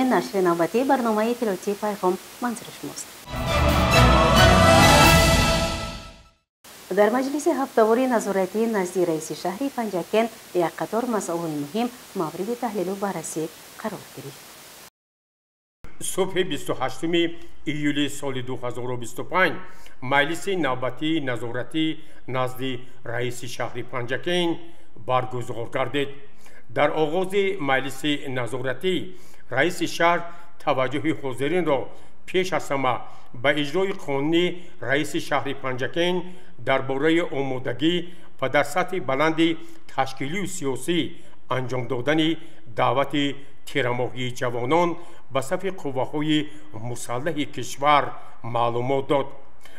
نشر نوبتی برنامه اطلاعاتی پیغام منظور شماست. در مجلس هفته‌واری نظارتی نزد رئیس شهر پنجکن یک قطار مسائل مهم مورد تحلیل و بررسی قرار گرفت. صبح 28 ایولی سال 2025 مجلس نوبتی نظارتی نزد رئیس شهر پنجکن برگزار گردید. در آغاز مجلس نظارتی رئیس شهر توجه حاضرین را پیش از همه به اجرای قانونی رئیس شهر پنجکن درباره آمادگی و در سطح بلند تشکیلی و سیاسی انجام دادن دعوت تیرماهی جوانان به صف قوه‌های مسلح کشور معلومات داد.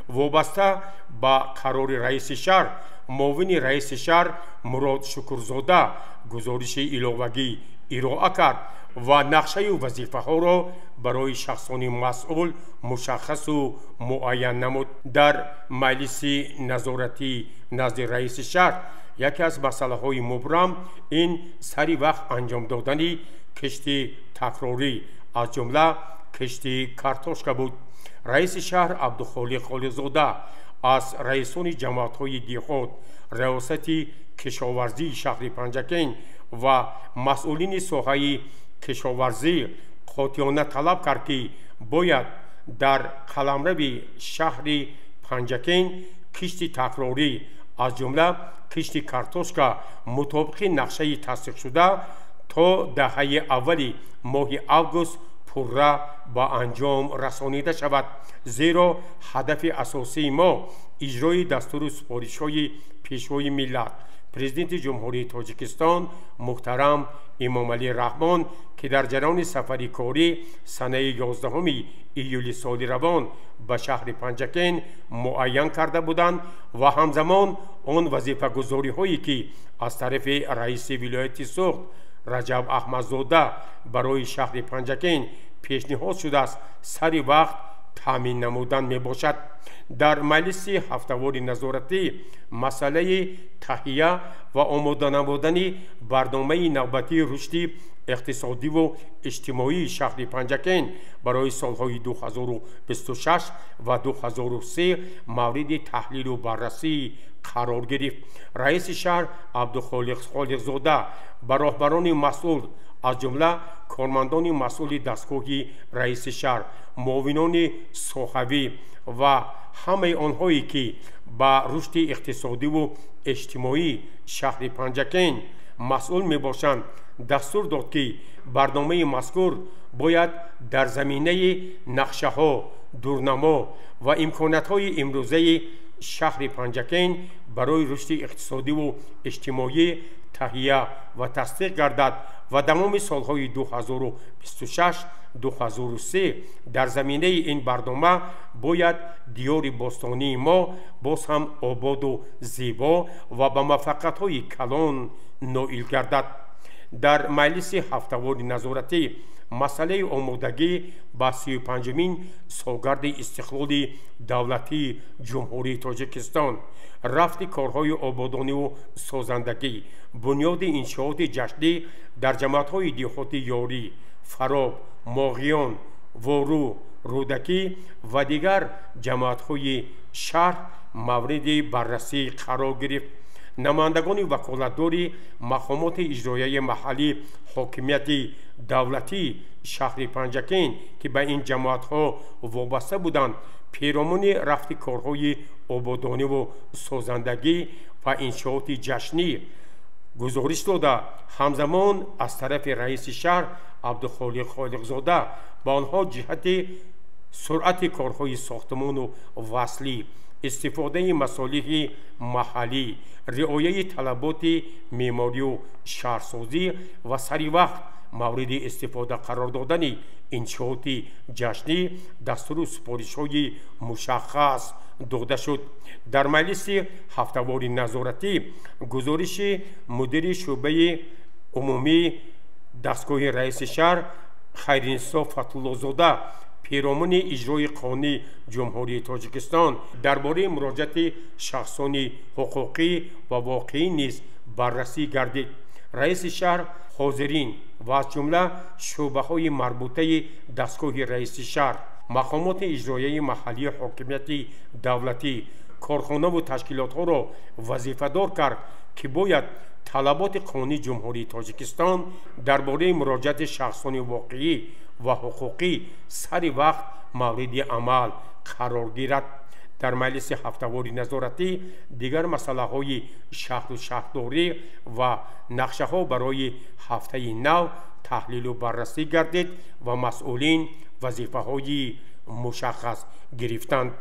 وابسته به قرار رئیس شهر، معاون رئیس شهر مراد شکرزاده گزارش علاوگی ارائه کرد و نقشه وظیفه ها را برای شخصان مسئول مشخص و معین نمود. در مجلس نظارتی نزد رئیس شهر یکی از مسئله های مبرم این سری وقت انجام دادن کشتی تکراری از جمله کشتی کارتوشکا بود. رئیس شهر عبدالخالق خالقزاده از رئیسان جماعت‌های دیهات، ریاست کشاورزی شهر پنجکن و مسئولین ساحه کشاورزی قاطعانه طلب کرد که باید در قلمرو شهر پنجکن کشتی تکراری از جمله کشتی کارتوشکا مطابق نقشه تصدیق شده تا دهه اول ماه آگوست پورا با انجام رسانیده شود، زیرا هدف اساسی ما اجرای دستور سپارش‌های پیشوای ملت پرزیدنت جمهوری تاجیکستان محترم امام علی رحمان که در جریان سفری کاری سنه 11 ایولی سال روان به شهر پنجکن معین کرده بودند و همزمان آن وظیفه گذاری هایی که از طرف رئیس ولایت سوخت رجب احمدزاده برای شهر پنجکن پیشنهاد شده است سری وقت تامین نمودن می باشد. در مجلس هفته‌واری نظارتی مسئله تهیه و آماده نمودن برنامه نوبتی رشد اقتصادی و اجتماعی شهر پنجکن برای سالهای 2026 و 2030 مورد تحلیل و بررسی قرار گرفت. رئیس شهر عبدالخالق خالقزاده به راهبران مسئول از جمله کارمندان مسئول دستگاه رئیس شهر، معاونان ساحوی و همه آنهایی که به رشد اقتصادی و اجتماعی شهر پنجکن مسئول می باشند دستور داد که برنامه مذکور باید در زمینه نقشه ها، دورنما و امکانات های امروزه شهر پنجکن برای رشد اقتصادی و اجتماعی تهیه و تصدیق گردد و تمام سالهای 2026-2030 در زمینه این برنامه باید دیار باستانی ما باز هم آباد و زیبا و با موفقیت‌های کلان نائل گردد. در مجلس هفته‌واری نظارتی مسئله آمادگی به 35مین سالگرد استقلال دولتی جمهوری تاجیکستان، رفت کارهای آبادانی و سازندگی، بنیاد انشاءات جشنی در جماعت‌های دیهاتی یاری، فراب، ماغیان، وارو، رودکی و دیگر جماعت‌های شهر مورد بررسی قرار گرفت. نمایندگان وکالتدار مقامات اجرایی محلی حاکمیت دولتی شهر پنجکن که به این جماعت‌ها وابسته بودند پیرامون رفت کارهای آبادانی و سازندگی و انشاءات جشنی گزارش داده، همزمان از طرف رئیس شهر عبدالخالق خالقزاده با آنها جهت سرعت کارهای ساختمان و وصلی، استفاده مصالح محلی، رعایت طلبات معماری و شهرسازی و سری وقت مورد استفاده قرار دادن انشاءات جشنی دستور سپارش‌های مشخص داده شد. در مجلس هفته‌واری نظارتی گزارش مدیر شعبه عمومی دستگاه رئیس شهر خیرنسا فتح‌الله‌زاده پیرامون اجرای قانون جمهوری تاجیکستان درباره مراجعت شخصان حقوقی و واقعی نیز بررسی گردید. رئیس شهر حاضرین و از جمله شعبه‌های مربوطه دستگاه رئیس شهر، مقامات اجرایی محلی حاکمیت دولتی، کارخانه و تشکیلات‌ها را وظیفه‌دار کرد که باید طلبات قانونی جمهوری تاجیکستان درباره مراجعت شخصان واقعی و حقوقی سر وقت مورد عمل قرار گیرد. در مجلس هفته‌واری نظارتی دیگر مسائل شهر و شهرداری و نقشه ها برای هفته نو تحلیل و بررسی گردید و مسئولین وظیفه های مشخص گرفتند.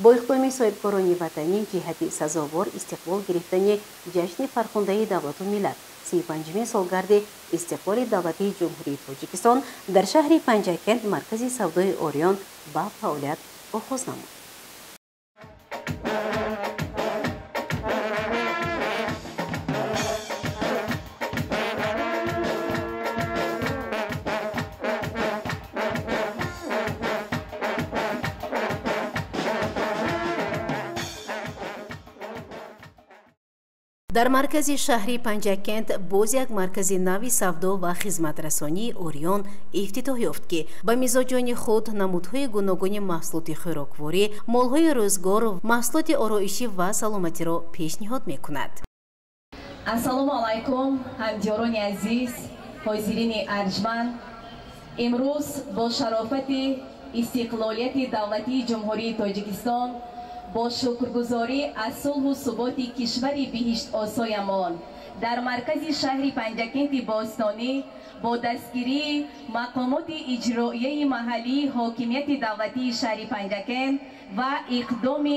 با اقدام صاحبکاران وطنی جهت سزاوار استقلال گرفتن جشن فرخنده دولت و ملت 35مین سالگرد استقلال دولتی جمهوری تاجیکستان در شهر پنجکند مرکز سودای اوریون با فعالیت آغاز نمود. در مرکز شهری پنجکند باز یک مرکز نوی سودا و خدمت رسانی اوریون افتتاح یافت که با مزاجان خود نمودهای گوناگون محصولات خوراکواری، مالهای روزگار و محصولات آرایشی و سلامتی را پیشنهاد می‌کند. السلام علیکم همجاران عزیز، حاضرین ارجمند. امروز با شرافت استقلالیت دولتی جمهوری تاجیکستان با شکرگزاری از صلح و ثبات کشور بهشت آسایمان در مرکز شهر پنجکند باستانی با دستگیری مقامات اجرایی محلی حاکمیت دولتی شهر پنجکند و اقدام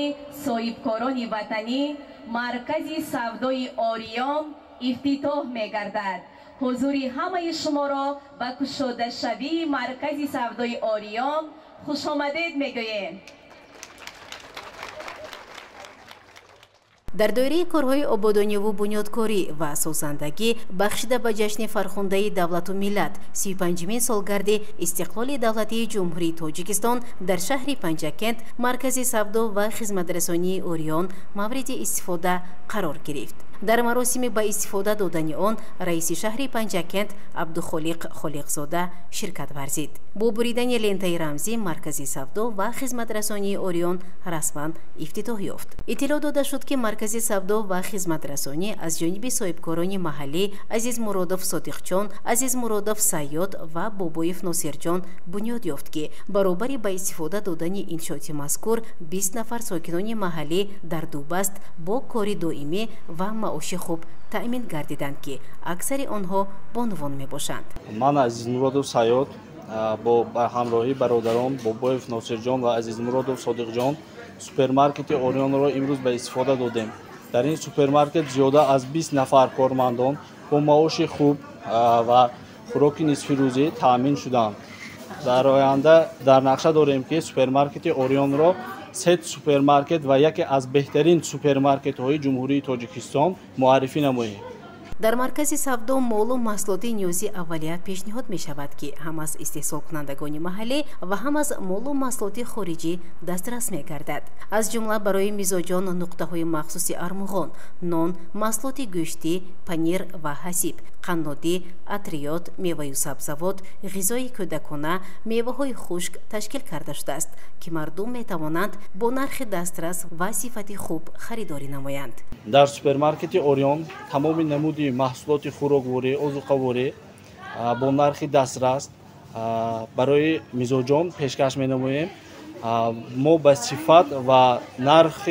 صاحبکاران وطنی مرکز سودای اوریون افتتاح می‌گردد. حضور همه شما را به گشاده شوی مرکز سودای اوریون خوش آمدید می‌گوییم. در دایره کارهای آبادانی و بنیادکاری و سازندگی بخشیده به جشن فرخنده دولت و ملت 35مین سالگرد استقلال دولتی جمهوری تاجیکستان در شهر پنجکند مرکز سودا و خدمترسانی اوریون مورد استفاده قرار گرفت. در مراسم با استفاده دادن آن رئیس شهر پنجکند عبدالخالق خالقزاده شرکت ورزید. با بریدن لنته رمزی مرکز سودا و خدمترسانی اوریون رسما افتتاح یافت. اطلاع داده شد که مرکز سودا و خدمترسانی از جانب صاحبکاران محلی عزیز مرادوف صادقجان، عزیز مرادوف سیاد و بابایف ناصرجان بنیاد یافت که برابر با استفاده دادن انشاءات مذکور 20 نفر ساکنان محلی در دوبست با کاری دائمی و معاش خوب تأمین گردیدند که اکثر آنها بانوان می باشند. من عزیز مرادوف سیاد با همراهی برادران بابایف ناصرجان و عزیز مرادوف صادقجان سوپرمارکت اوریون را امروز به استفاده دادیم. در این سوپرمارکت زیاده از 20 نفر کارمندان با معاش خوب و خوراک نصف روزی تأمین شدند. در آینده در نقشه داریم که سوپرمارکت اوریون را 3 سوپرمارکت و یکی از بهترین سوپرمارکت های جمهوری تاجیکستان معرفی نماییم. در مرکز سودا مال و محصولات نیازی اولیه پیشنهاد می شود که هم از استحصال کنندگان محلی و هم از مال و محصولات خارجی دسترس می گردد. از جمله برای میزاجان نقطه های مخصوص ارمغان، نان، محصولات گوشتی، پنیر و حسیب، قنادی، عطریات، میوه و سبزیجات، غذای کودکانه، میوه های خشک تشکیل کرده شده است که مردم می توانند با نرخ دسترس و صفت خوب خریداری نمایند. در سوپرمارکت اوریون تمام نمودی محصولات خوراکواری، آذوقه‌واری با نرخ دسترس برای میزاجان پیشکش می‌نماییم. ما به صفت و نرخ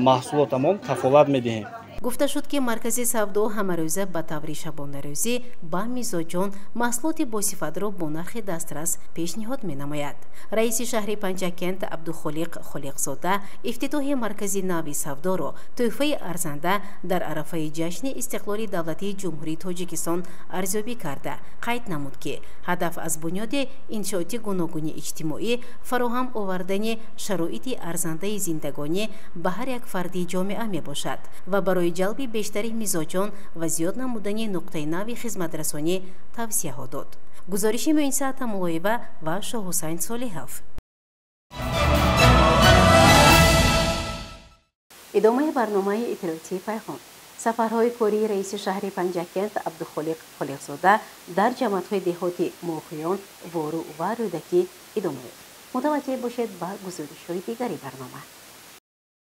محصولاتمان کفالت می‌دهیم. گفته شد که مرکز سودا همه‌روزه به طور شبانه روزی با میزاجان محصولات با صفت را با نرخ دسترس پیشنهاد می‌نماید. رئیس شهر پنجکند عبدالخالق خالقزاده افتتاح مرکز نوی سودا را تحفه ارزنده در عرفه جشن استقلال دولتی جمهوری تاجیکستان ارزیابی کرده قید نمود که هدف از بنیاد انشاءات گوناگون اجتماعی فراهم آوردن شرایط ارزنده زندگانی به هر یک فردی جامعه می باشد و برای جلب بیشتری میزاجان و زیاد نمودن نقطه نوی خدمت رسانی توصیه ها داد. گزارش موینسا تمولایوه و شاه حسین صالحوف. ادامه برنامه اطلاعاتی پیغام. سفرهای کاری رئیس شهر پنجکент عبدالخالق خالقزاده در جماعت‌های دهاتی موخیان، وارو و رودکی ادامه یافت. متوجه باشید به گزارش‌های دیگری برنامه.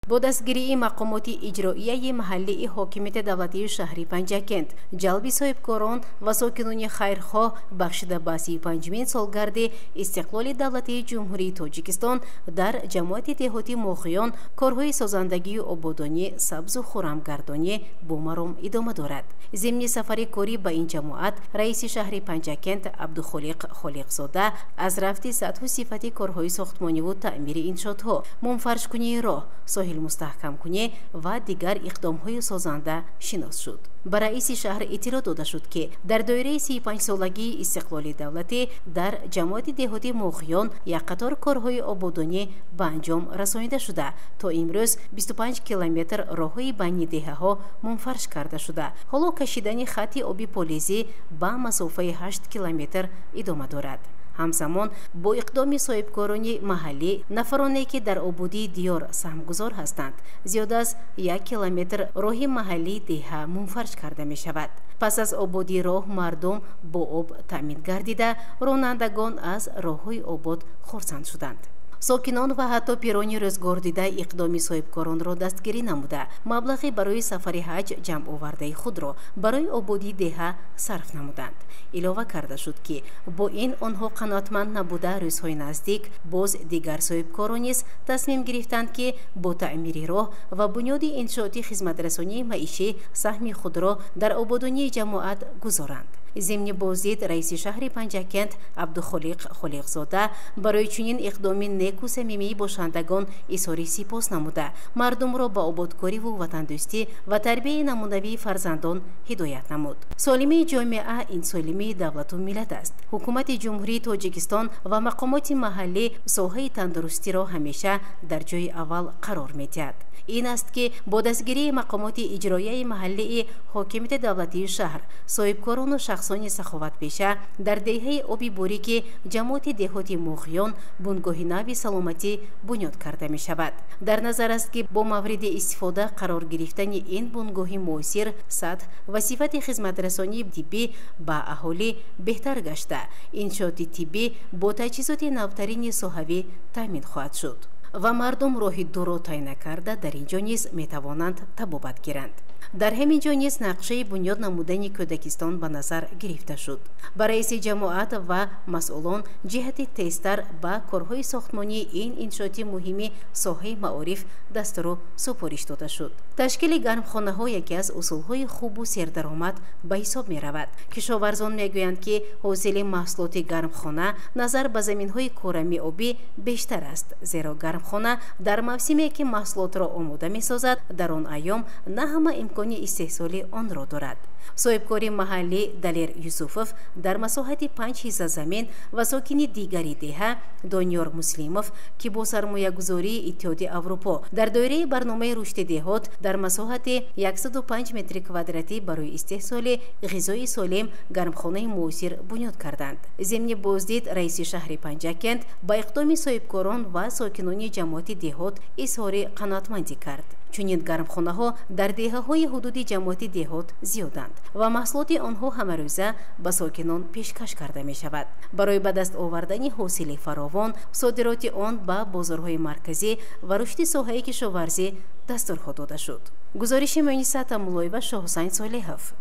با دستگیری مقامات اجرایی محلی حاکمیت دولتی شهری پنجکent، جلب صاحبکاران و ساکنان خیرخواه بخشیده به 35مین سالگرد استقلال دولتی جمهوری تاجیکستان در جماعت دهاتی موخیان کارهای سازندگی و آبادانی سبز و خرمگردانی با مرام ادامه دارد. ضمن سفر کاری به این جماعت، رئیس شهر پنجکent عبدالخالق خالقزاده از رفت سطح و صفت کارهای ساختمانی و تعمیر انشاءاتها، منفرش کنی راه، ساحل مستحکم کنی و دیگر اقدام‌های سازنده شناس شد. به رئیس شهر اطلاع داده شد که در دایره 35 سالگی استقلال دولتی در جماعت دهاتی موخیان یک قطار کارهای آبادانی به انجام رسانیده شده. تا امروز 25 کیلومتر راههای بین دهه‌ها منفرش کرده شده. حالا کشیدن خط آبی پلیزی به مسافه 8 کیلومتر ادامه دارد. همزمان با اقدام صاحبکاران محلی، نفرانی که در آبادی دیار سهمگذار هستند، زیاد از 1 کیلومتر راه محلی ده منفرش کرده می شود. پس از آبادی راه مردم با آب تامین گردیده، رانندگان از راههای آباد خرسند شدند. ساکنان و حتی پیرانی روزگار دیده اقدام صاحبکاران را دستگیری نموده، مبلغی برای سفر حج جمع آورده خود را برای آبادی ده صرف نمودند. علاوه کرده شد که با این آنها قناعتمند نبوده روزهای نزدیک باز دیگر صاحبکاران نیز تصمیم گرفتند که با تعمیر راه و بنیاد انشاءات خدمترسانی معیشی سهم خود را در آبادانی جماعت گذارند. ضمن بازدید رئیس شهر پنجکent عبدالخالق خالقزاده برای چنین اقدام نیک و صمیمی باشندگان اظهار سپاس نموده، مردم را به آبادکاری و وطندوستی و تربیت نمونوی فرزندان هدایت نمود. سالمی جامعه این سالمی دولت و ملت است. حکومت جمهوری تاجیکستان و مقامات محلی ساحه تندرستی را همیشه در جای اول قرار می‌دهد. این است که با دستگیری مقامات اجرایی محلی حاکمیت دولتی شهر، صاحبکاران و شخصان سخاوت پیشه در دهه آبی باریک جماعت دهاتی موخیان بنگاه نوی سلامتی بنیاد کرده می شود. در نظر است که با مورد استفاده قرار گرفتن این بنگاه موثر، سطح و صفت خدمترسانی طبی به اهالی بهتر گشته، انشاءات طبی با تجهیزات نوترین صحوی تامین خواهد شد و مردم راه دور را طی نکرده در اینجا نیز می توانند طبابت گیرند. در همین جا نیز نقشه بنیاد نمودن کودکستان به نظر گرفته شد. برای رئیس جماعت و مسئولان جهت تیزتر به کارهای ساختمانی این انشاءات مهمی ساحه معارف دستور سپارش داده شد. تشکیل گرمخانه‌ها یکی از اصولهای خوب و سردرآمد به حساب می رود. کشاورزان می گویند که حاصل محصولات گرمخانه نظر به زمین‌های کورمی آبی بیشتر است، زیرا گرمخانه در موسمی که محصولات را آماده می سازد در آن ایام نه همه امکان استحصال آن را دارد. صاحبکار محلی دلیر یوسفوف در مساحت 5 حصه زمین و ساکن دیگری ده دانیار مسلیموف که با سرمایه گذاری اتحاد اروپا در دایره برنامه رشد دهات در مساحت 105 متر کوادراتی برای استحصال غذای سالم گرمخانه موثر بنیاد کردند. ضمن بازدید رئیس شهر پنجکent با اقدام صاحبکاران و ساکنان جماعت دهات اظهار قناعتمندی کرد. چنین گرمخانه‌ها در دهه‌های حدود جماعت دهات زیادند و محصولات آنها همه روزه به ساکنان پیشکش کرده می شود. برای به دست آوردن حاصل فراوان، صادرات آن به بازارهای مرکزی و رشد ساحه کشاورزی دستور داده شد. گزارش مؤنسه مولوی شاه حسین صالحوف.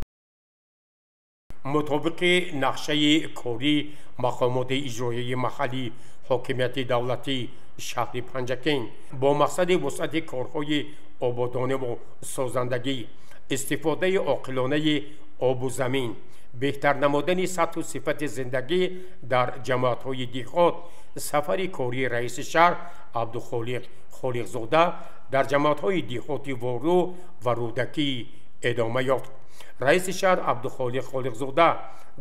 مطابق نقشه کاری مقامات اجرایی محلی حاکمیت دولتی شهر پنجکent با مقصد وسعت کارهای آبادانه و سازندگی، استفاده عاقلانه آب و زمین، بهتر نمودن سطح و صفت زندگی در جماعت‌های دهات، سفر کاری رئیس شهر عبدالخالق خالقزاده در جماعت‌های دهاتی وارو و رودکی ادامه یافت. رئیس شهر عبدالخالق خالقزاده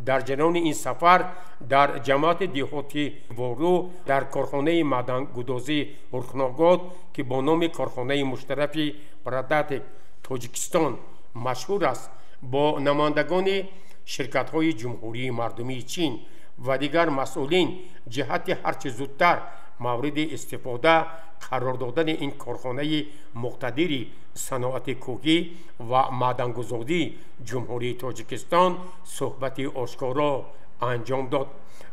در جریان این سفر در جماعت دهاتی وارو در کارخانه معدن‌گدازی هرخناگاد که با نام کارخانه مشترک برادت تاجیکستان مشهور است، با نمایندگان شرکت‌های جمهوری مردمی چین و دیگر مسئولین جهت هرچه زودتر مورد استفاده قرار دادن این کارخانه مقتدری صنعت کوکی و معدنگذاری جمهوری تاجیکستان صحبت آشکارا انجام داد.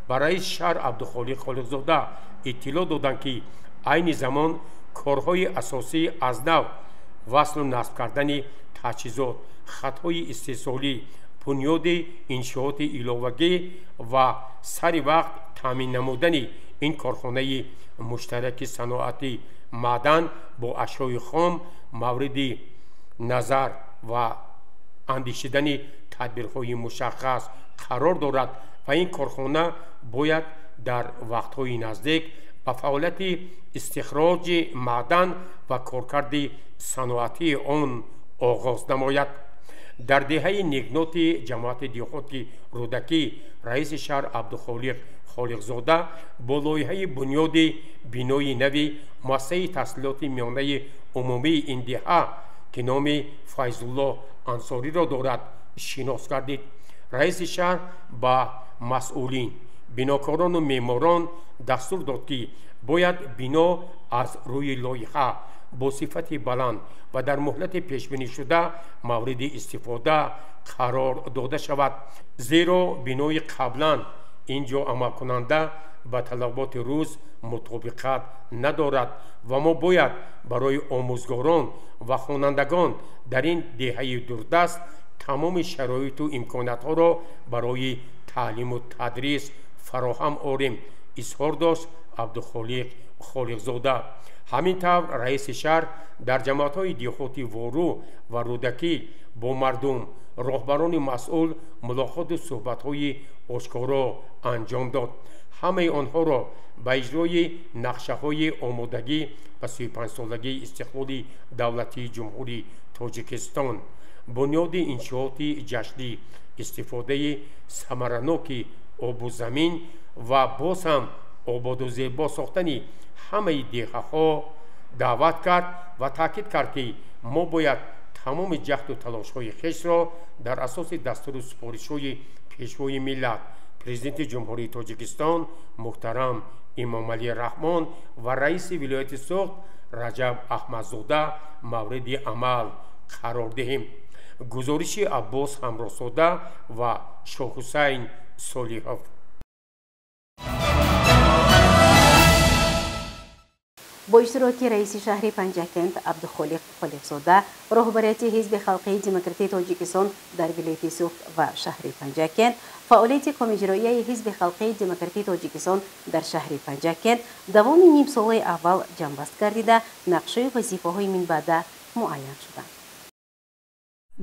برای شهر عبدالخالق خالقزاده اطلاع دادند که عین زمان کارهای اساسی از نو وصل و نصب کردن تجهیزات، خطهای استحصالی، بنیاد انشاءات علاوگی و سر وقت تامین نمودن این کارخانه مشترک صنعت معدن با اشیاء خام مورد نظر و اندیشیدن تدبیرهای مشخص قرار دارد و این کارخانه باید در وقتهای نزدیک به فعالیت استخراج معدن و کارکرد صنعتی آن آغاز نماید. در دهه نگنات جماعت دیهاتی رودکی رئیس شهر عبدالخالق خالقزاده با لایحه بنیاد بینای نوی مؤسسه تحصیلات میانه عمومی این دهه که نام فیض‌الله انصاری را دارد شناس گردید. رئیس شهر با مسئولین، بناکاران و معماران دستور داد که باید بنا از روی لایحه با صفت بلند و در مهلت پیشبینی شده مورد استفاده قرار داده شود، زیرا بنای قبلا اینجا عمل کننده به طلبات روز مطابقت ندارد و ما باید برای آموزگاران و خوانندگان در این دهه دوردست تمام شرایط و امکانات ها را برای تعلیم و تدریس فراهم آوریم، اظهار داشت عبدالخالق خالقزاده. همینطور رئیس شهر در جماعت‌های دیهاتی وارو و رودکی با مردم، راهبران مسئول ملاقات و صحبت‌های آشکارا انجام داد. همه آنها را به اجرای نقشه‌های آمادگی و 35 سالگی استقلال دولتی جمهوری تاجیکستان، بنیاد انشاءات جشنی، استفاده ثمرناک آب و زمین و باز هم آباد و زیبا ساختن همه دهه‌ها دعوت کرد و تاکید کرد که ما باید تمام جهد و تلاش‌های خویش را در اساس دستور و سفارش‌های پیشوای ملت پرزیدنت جمهوری تاجیکستان محترم امام علی رحمان و رئیس ولایت سوخت رجب احمدزاده مورد عمل قرار دهیم. گزارش عباس همراساده و شاه حسین صالحов. با اشتراک رئیس شهر پنجکند عبدالخالق خالقزاده، رهبریت حزب خلقی دموکراتی تاجیکستان در ولایت سوخت و شهر پنجکند، فعالیت کمیته اجرایی حزب خلقی دموکراتی تاجیکستان در شهر پنجکند دوام نیم سال اول جنبست گردیده نقشه وظیفه‌های من بعد معین شدند.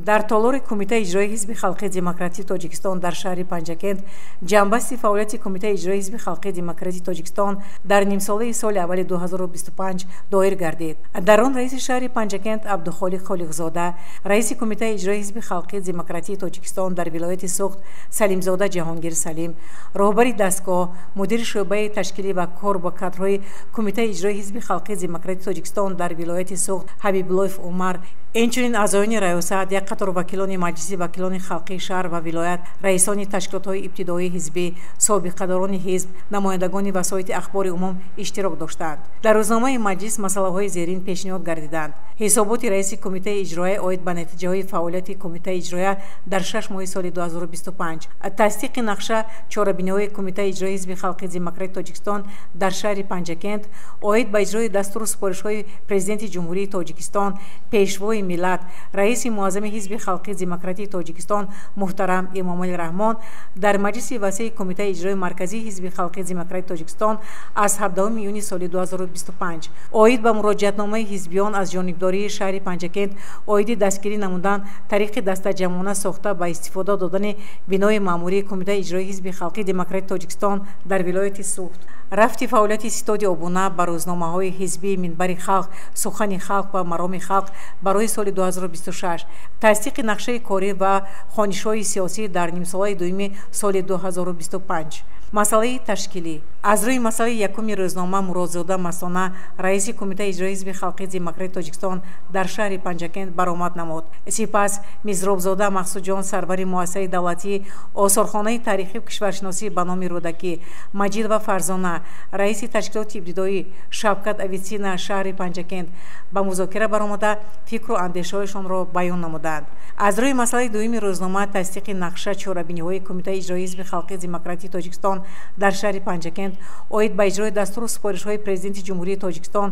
در تالار کمیته اجرایی حزب خلقی دموکراتی تاجیکستان در شهر پنجکند جنبستی فعالیت کمیته اجرایی حزب خلقی دموکراتی تاجیکستان در نیم ساله سال اول 2025 دایر گردید. در آن رئیس شهر پنجکند عبدالخالق خالقزاده، رئیس کمیته اجرایی حزب خلقی دموکراتی تاجیکستان در ولایت سوخت سلیمزاده جهانگیر سلیم، راهبر دستگاه، مدیر شعبه تشکیلی و کار با کادرهای کمیته اجرایی حزب خلقی دموکراتی تاجیکستان در ولایت سوخت حبیبالله عمر، اینچنین اعضایان ریاست، یک قطار وکیلان مجلسی، وکیلان خلقی شهر و ولایت، رئیسان تشکیلات‌های ابتدایی حزبی، سابقه‌داران حزب، نمایندگان وسایط اخبار عموم اشتراک داشتند. در روزنامه مجلس مسائل زیرین پیشنهاد گردیدند. حسابات رئیس کمیته اجرایی عاید به نتیجه‌های فعالیت کمیته اجرایی در 6 ماه سال 2025، تصدیق نقشه چهاربینه‌های کمیته اجرایی حزب خلقی دموکراتی تاجیکستان در شهر پنجکند عاید به اجرای دستور و سفارش‌های پرزیدنت جمهوری تاجیکستان، پیشوای ملت، رئیس معظم حزب خلقی دموکراتی تاجیکستان محترم امام علی رحمان در مجلس وسیع کمیته اجرایی مرکزی حزب خلقی دموکراتی تاجیکستان از 17 یونیو سال 2025 عاید به مراجعتنامه حزبیان از جانبداری شهر پنجکند عاید دستگیری نمودن طریق دستجمعانه ساخته با استفاده دادن بنای ماموری کمیته اجرایی حزب خلقی دموکراتی تاجیکستان در ولایت سوخت، رفت فعالیت ستاد آبونه بر روزنامه‌های حزبی منبر خلق، سخن خلق و مرام خلق برای سال 2026، تصدیق نقشه کاری و خوانش‌های سیاسی در نیم ساله دوم سال 2025. масъалаи ташкилӣ. аз рӯи масъалаи якуми рӯзнома Муродзода Масона раиси кумитаи иҷроии ҳизби халқии демократии Тоҷикистон дар шаҳри Панҷакент баромад намуд. Сипас Мизробзода Мақсудҷон сарвари муассисаи давлатӣ осорхонаи тарихиву кишваршиносӣ ба номи Рӯдакӣ, Маҷидова Фарзона раиси ташкилоти ибтидоӣ, Шавкат Авицина шаҳри Панҷакент ба музокира баромада фикру андешаҳояшонро баён намуданд. аз рӯи масъалаи дуюми рӯзнома тасдиқи нақша чорабиниҳои кумитаи иҷроии ҳизби халқии демократии Тоҷикистон дар шаҳри Панҷакент оид ба иҷрои дастуру супоришҳои президенти ҷумҳурии Тоҷикистон,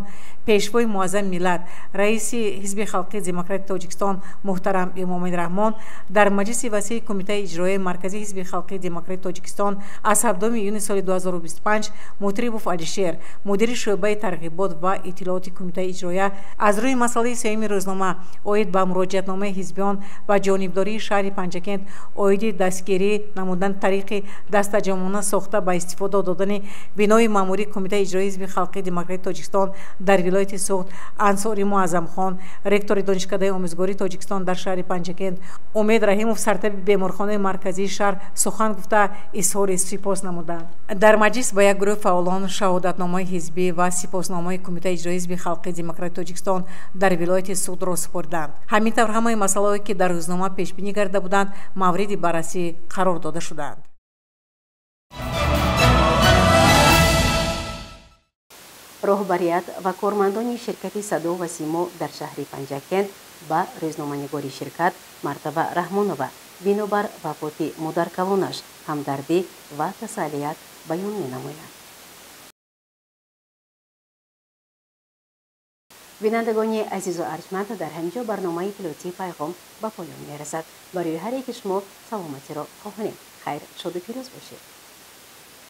пешвои муаззами миллат, раиси ҳизби халқии демократии Тоҷикистон муҳтарам Эмомали Раҳмон дар маҷлиси васеъи кумитаи иҷроии марказии ҳизби халқии демократии Тоҷикистон аз 7 июни соли 2025 Мутрибов Алишер, мудири шӯъбаи тарғибот ва иттилооти кумитаи иҷроия аз рӯи масъалаи сеюми рӯзномаи оид ба муроҷиатномаи ҳизбиён ва ҷонибдории шаҳри Панҷакент оиди дастгирӣ намудан тариқи дастаҷамона сохта ба истифода додани бинои маъмурии кумитаи иҷроии ҳизби халқии демократии Тоҷикистон дар вилояти Суғд Ансори Муаззамхон, ректори донишкадаи омӯзгории Тоҷикистон дар шаҳри Панҷакент Умед Раҳимов сартабиби беморхонаи марказии шаҳр сухан гуфта изҳори сипос намуданд. дар маҷлис ба як гурӯҳ фаъолон шаҳодатномаи ҳизбӣ ва сипосномаи кумитаи иҷроии ҳизби халқии демократии Тоҷикистон дар вилояти Суғдро супорданд. ҳамин тавр ҳамаи масъалаҳое ки дар рӯзнома пешбинӣ карда буданд мавриди баррасӣ қарор дода шуданд. роҳбарият ва кормандони ширкати Садо ва Симо дар шаҳри Панҷакент ба рӯзноманигори ширкат Мартаба Раҳмонова бинобар вафоти модаркалонаш ҳамдардӣ ва тасаллият баён менамоянд. бинандагони азизу арҷманд, дар ҳаминҷо барномаи пилотии пайғом ба поён мерасад. барои ҳар яки шумо саломатиро хоҳонем. хайр, шоду пирӯз бошед.